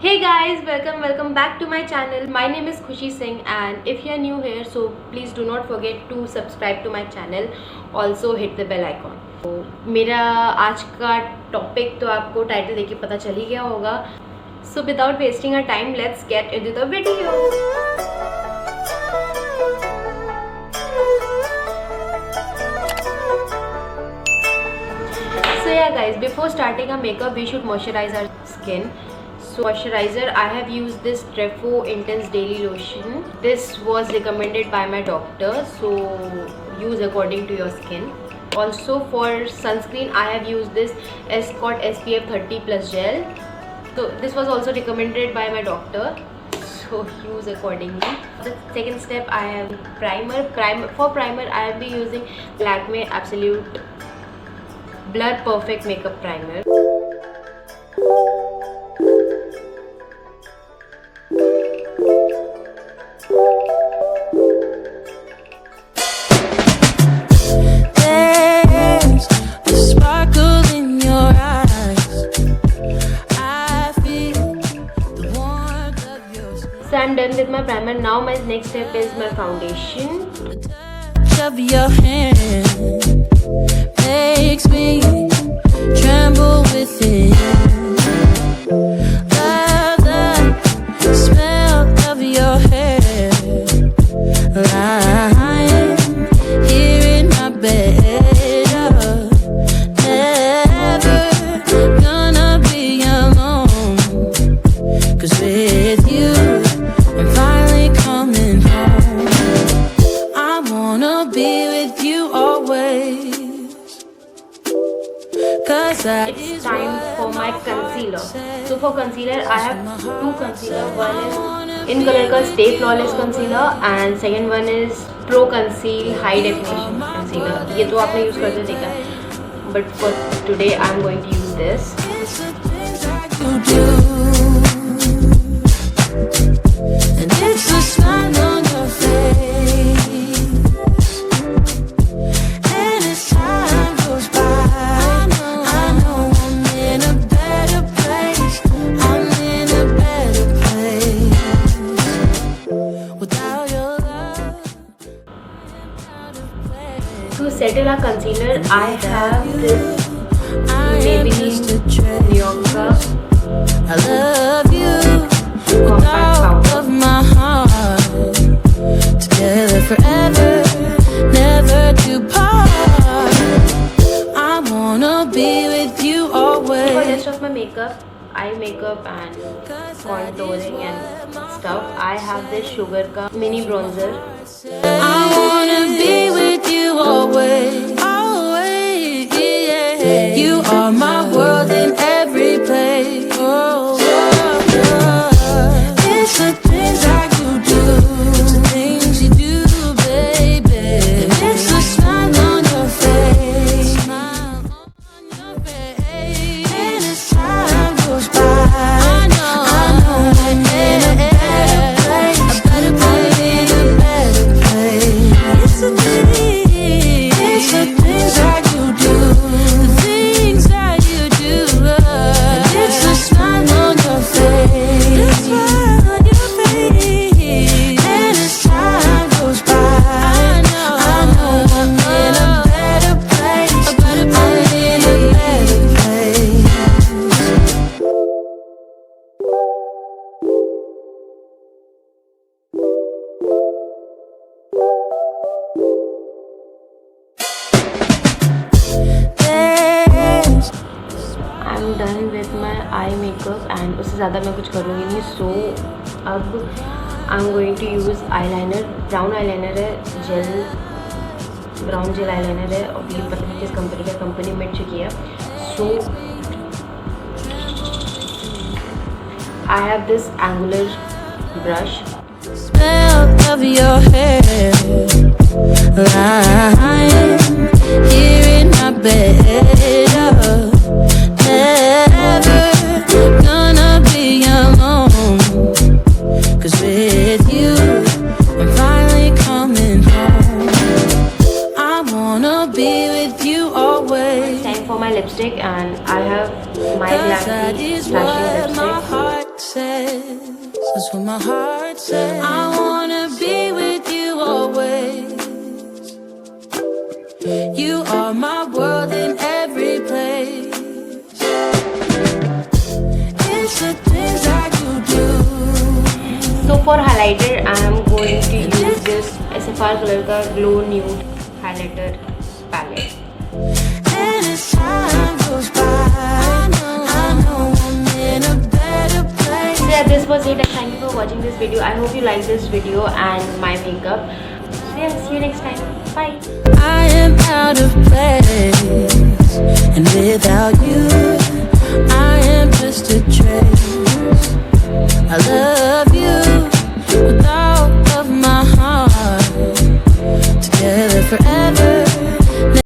Hey guys, welcome back to my channel. My name is Khushi Singh, and if you are new here, so please do not forget to subscribe to my channel. Also hit the bell icon. तो मेरा आज का topic तो आपको title देख के पता चल ही गया होगा. So without wasting our time, let's get into the video. So yeah guys, before starting our makeup, we should moisturize our skin. So moisturizer, I have used this Trefo Intense Daily Lotion. This was recommended by my doctor, so use according to your skin. Also for sunscreen, I have used this Escort SPF 30 plus gel. So this was also recommended by my doctor, so use accordingly. The second step, I have primer. For primer, I will be using Lakme Absolute Blur Perfect Makeup Primer. So I'm done with my primer. Now my next step is my foundation. Of your hand makes me tremble within. Love the smell of your hair, lying here in my bed. Never gonna be alone, 'cause with you I'm finally coming home. I wanna be with you always, 'cause it's time for my concealer. So for concealer, I have two concealer. One is in color ka Stay Flawless concealer, and second one is Pro Conceal High Definition concealer. ये तो आपने use करते देखा, but for today I'm going to use this. It's a smile on your face, and as time goes by, I know I'm in a better place. I'm in a better place without your love. To settle our concealer, I have this Maybelline New York. I love you with all of my heart. Together forever, never to part. I wanna be with you always. For rest of my makeup, eye makeup and contouring and stuff, I have this Sugar ka mini bronzer. I wanna be with you always, always, yeah. You are my world in every place. It's the things that you do, the things you do, baby. It's the smile on your face, smile on your face. And as time goes by, I know I'm in a better place, I'm in a better place. It's the things that you do, the things that you do. It's the smile on your face, the smile on your face. And as time goes by, I know I'm in a better place, I'm in a better place. I'm done with my eye makeup and उससे ज़्यादा मैं कुछ करूँगी नहीं. So अब I'm going to use eyeliner. Brown eyeliner है, brown jail eyeliner है, और ये पता नहीं किस कंपनी का, कंपनी मिट चुकी है. So I have this angular brush. Smell of your hair, lying here in my bed. Never gonna be alone, 'cause with you I'm finally coming home. I wanna be with you always. Time for my lipstick, and I have my Glassy Flashing Lipstick. what my heart says. I wanna be with you always. You are my world in every place. It's the things that you do. So for highlighter, I am going to use this SFR color का glow nude highlighter palette. And as time goes by, I know I'm in a better place. So yeah, this was it. Thank you for watching this video. I hope you like this video and my makeup. So yeah, see you next time. Bye. I am out of place.